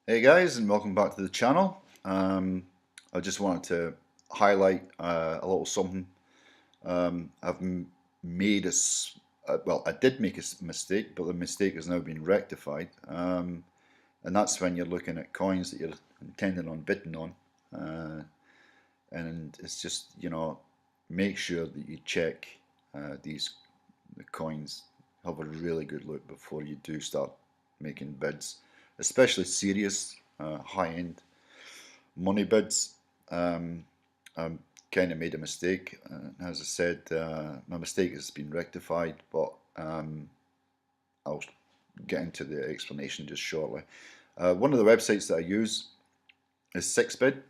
Hey guys, and welcome back to the channel. I just wanted to highlight a little something. I've made well, I did make a mistake, but the mistake has now been rectified. And that's when you're looking at coins that you're intending on bidding on. And it's just, make sure that you check the coins, have a really good look before you do start making bids, especially serious high-end money bids. I kind of made a mistake. As I said, my mistake has been rectified, but I'll get into the explanation just shortly. One of the websites that I use is 6bid,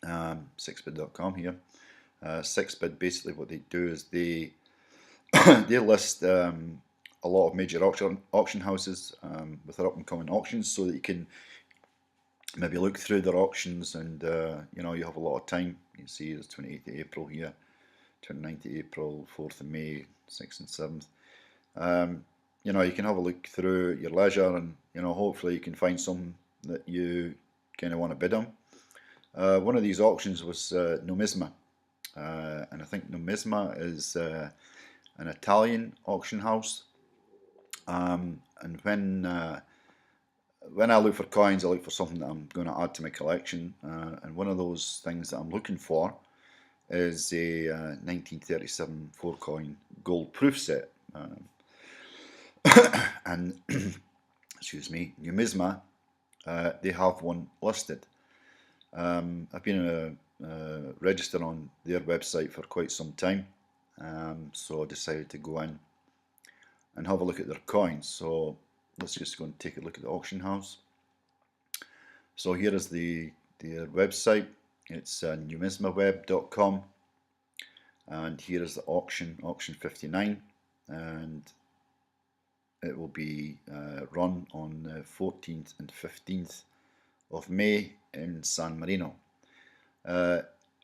6bid.com here. 6bid, basically what they do is they they list a lot of major auction houses with their up-and-coming auctions, so that you can maybe look through their auctions, and you have a lot of time. You see there's 28th of April here, 29th of April, 4th of May, 6th and 7th. You can have a look through at your leisure, and hopefully you can find something that you kind of want to bid on. One of these auctions was Numisma, and I think Numisma is an Italian auction house. And when I look for coins, I look for something that I'm going to add to my collection. And one of those things that I'm looking for is a 1937 4-coin gold proof set. And excuse me, Numisma, they have one listed. I've been registered on their website for quite some time, so I decided to go in and have a look at their coins. So let's just go and take a look at the auction house. So here is their website. It's numismaweb.com, and here is the auction 59, and it will be run on the 14th and 15th of May in San Marino.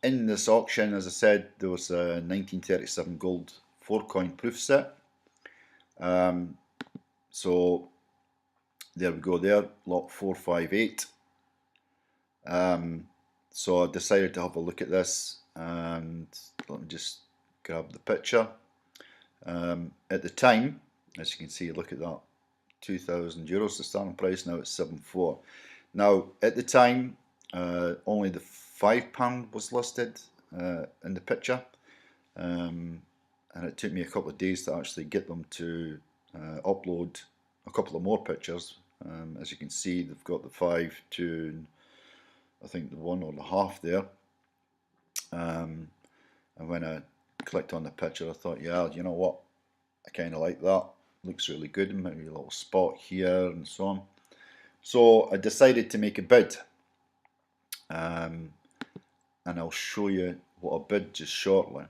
In this auction, as I said, there was a 1937 gold 4-coin proof set. So there we go there, lot 458. So I decided to have a look at this, and let me just grab the picture. At the time, as you can see, look at that, €2,000 the starting price. Now it's 7.4. Now at the time, only the £5 was listed in the picture, and it took me a couple of days to actually get them to upload a couple of more pictures. As you can see, they've got the 5, 2, and I think the 1 or the half there. And when I clicked on the picture, I thought, yeah, you know what, I kind of like that. Looks really good. Maybe a little spot here and so on. So I decided to make a bid, and I'll show you what I bid just shortly.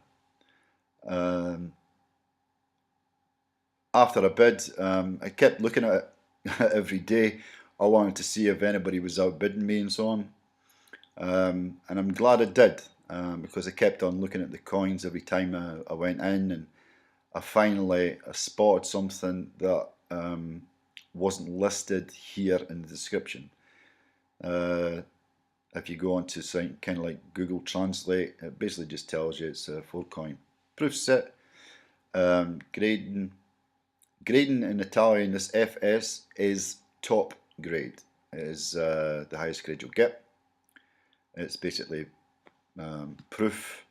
After I bid, I kept looking at it every day. I wanted to see if anybody was outbidding me and so on. And I'm glad I did, because I kept on looking at the coins every time I went in, and I finally spotted something that wasn't listed here in the description. If you go onto something kind of like Google Translate, it basically just tells you it's a 4-coin proof set. Grading in Italian, this FS is top grade. It is the highest grade you'll get. It's basically proof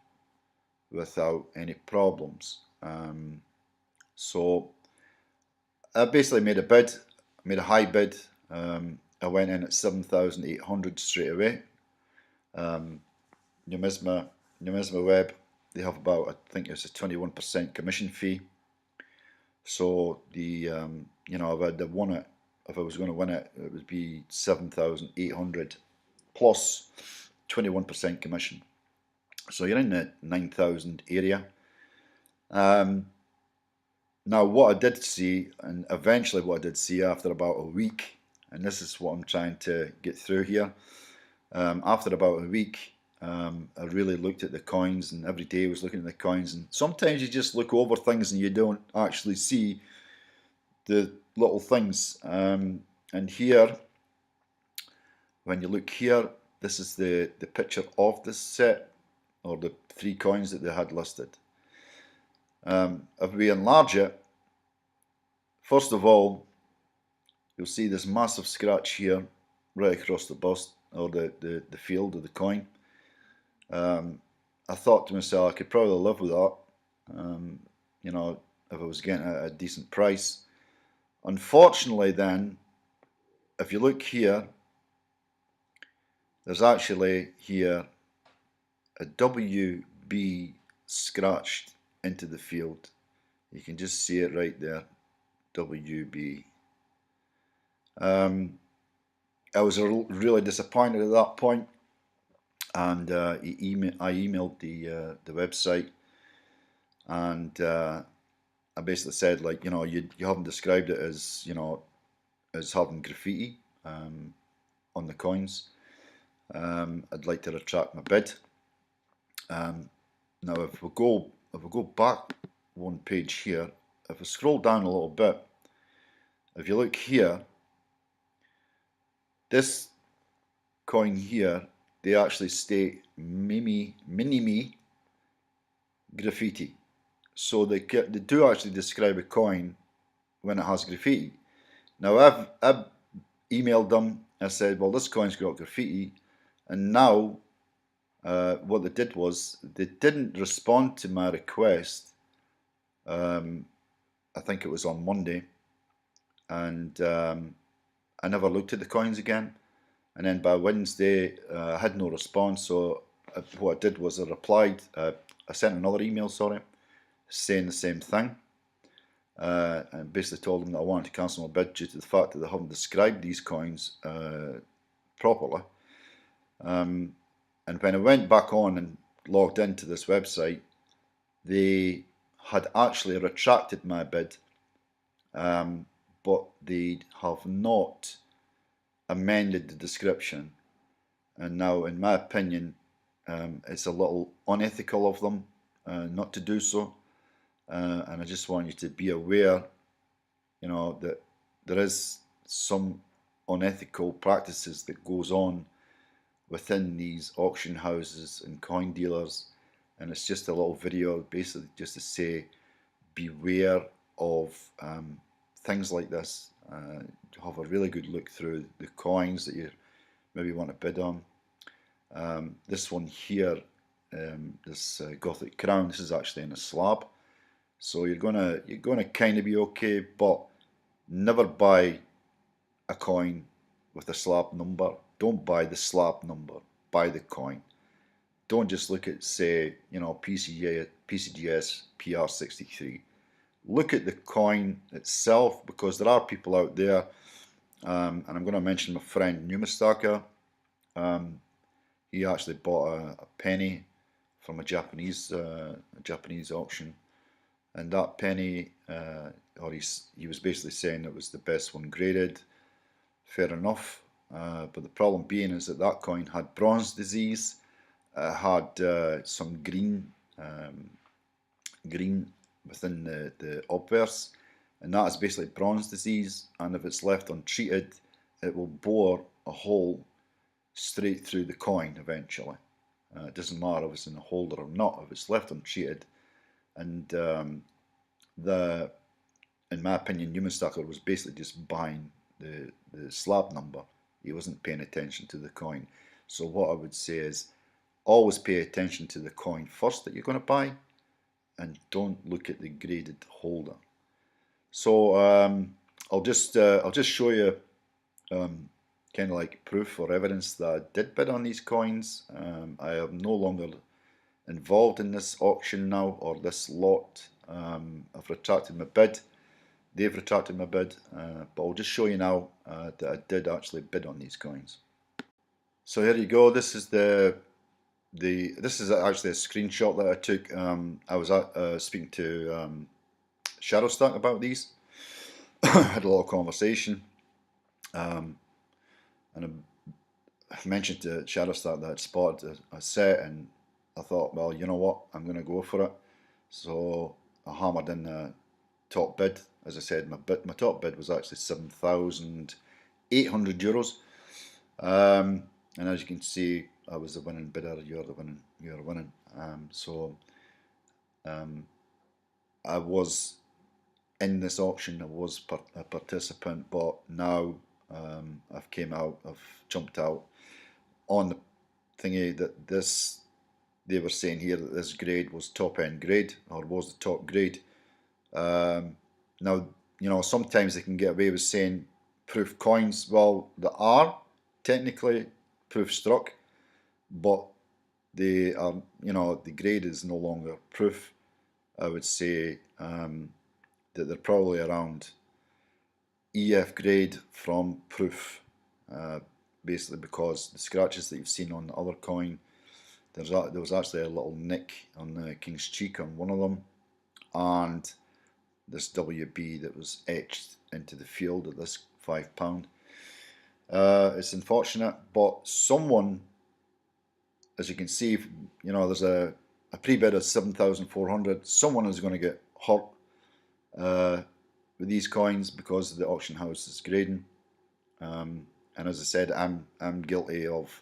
without any problems. So I basically made a bid, made a high bid. I went in at 7,800 straight away. Numisma Web, they have about, I think it's a 21% commission fee. So the if I'd won it, if I was going to win it, it would be 7,800 plus 21% commission. So you're in the 9,000 area. Now what I did see, and eventually what I did see after about a week, and this is what I'm trying to get through here. After about a week, I really looked at the coins, and every day I was looking at the coins, and sometimes you just look over things and you don't actually see the little things. And here when you look here, this is the picture of this set, or the 3 coins that they had listed. If we enlarge it, first of all, you'll see this massive scratch here right across the bust, or the field of the coin. I thought to myself, I could probably live with that, you know, if I was getting a decent price. Unfortunately then, if you look here, there's actually here a WB scratched into the field. You can just see it right there, WB. I was really disappointed at that point, and I emailed the website, and I basically said, like, you know, you haven't described it as, you know, as having graffiti on the coins. I'd like to retract my bid. Now, if we go back one page here, if I scroll down a little bit, if you look here, this coin here, they actually state mini-me graffiti. So they do actually describe a coin when it has graffiti. Now, I've emailed them. I said, well, this coin's got graffiti, and now what they did was they didn't respond to my request. I think it was on Monday, and I never looked at the coins again. And then by Wednesday, I had no response. So what I did was I replied. I sent another email, sorry, saying the same thing. And basically told them that I wanted to cancel my bid due to the fact that they haven't described these coins properly. And when I went back on and logged into this website, they had actually retracted my bid, but they have not amended the description. And now, in my opinion, it's a little unethical of them not to do so. And I just want you to be aware, you know, that there is some unethical practices that goes on within these auction houses and coin dealers, and it's just a little video basically just to say beware of things like this. Have a really good look through the coins that you maybe want to bid on. This one here, this Gothic crown, this is actually in a slab, so you're gonna kind of be okay, but never buy a coin with a slab number. Don't buy the slab number, buy the coin. Don't just look at, say, you know, PCGS PR63. Look at the coin itself, because there are people out there, and I'm going to mention my friend Numismatics. He actually bought a penny from a Japanese auction, and that penny, or he was basically saying it was the best one graded. Fair enough. But the problem being is that that coin had bronze disease. It had some green within the obverse, and that is basically bronze disease, and if it's left untreated, it will bore a hole straight through the coin eventually. It doesn't matter if it's in the holder or not, if it's left untreated. And in my opinion, Numismatics was basically just buying the slab number. He wasn't paying attention to the coin. So what I would say is, always pay attention to the coin first that you're going to buy, and don't look at the graded holder. So I'll just show you kind of like proof or evidence that I did bid on these coins. I am no longer involved in this auction now, or this lot. I've retracted my bid. They've retracted my bid, but I'll just show you now that I did actually bid on these coins. So here you go. This is this is actually a screenshot that I took. I was speaking to Shadowstack about these. Had a lot of conversation, and I mentioned to Shadowstack that I'd spotted a set, and I thought, well, you know what, I'm going to go for it. So I hammered in the top bid. As I said, my top bid was actually €7,800. And as you can see, I was the winning bidder. You're winning. So I was in this auction. I was a participant, but now I've jumped out on the thingy that they were saying here that this grade was top end grade, or was the top grade. Now, sometimes they can get away with saying proof coins. Well, they are technically proof struck, but they are, the grade is no longer proof. I would say that they're probably around EF grade from proof, basically because the scratches that you've seen on the other coin, there was actually a little nick on the king's cheek on one of them, and this WB that was etched into the field at this £5. It's unfortunate, but someone, as you can see, there's a pre-bid of 7,400. Someone is going to get hurt with these coins because the auction house is grading. And as I said, I'm guilty of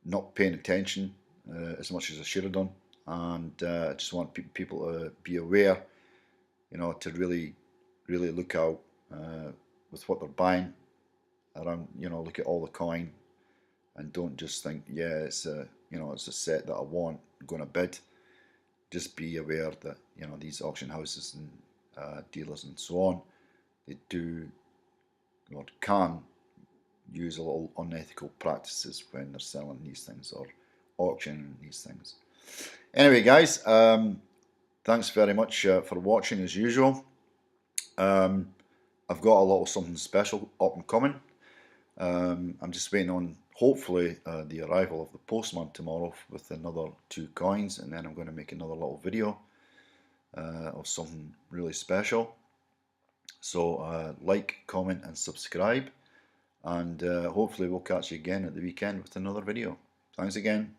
not paying attention as much as I should have done, and I just want people to be aware, to really look out with what they're buying. Around, look at all the coin, and don't just think, yeah, it's a set that I want, I'm going to bid. Just be aware that these auction houses and dealers and so on, they do or can use a little unethical practices when they're selling these things or auctioning these things. Anyway, guys, thanks very much for watching as usual. I've got a little something special up and coming. I'm just waiting on, hopefully, the arrival of the postman tomorrow with another 2 coins, and then I'm going to make another little video of something really special. So like, comment and subscribe, and hopefully we'll catch you again at the weekend with another video. Thanks again.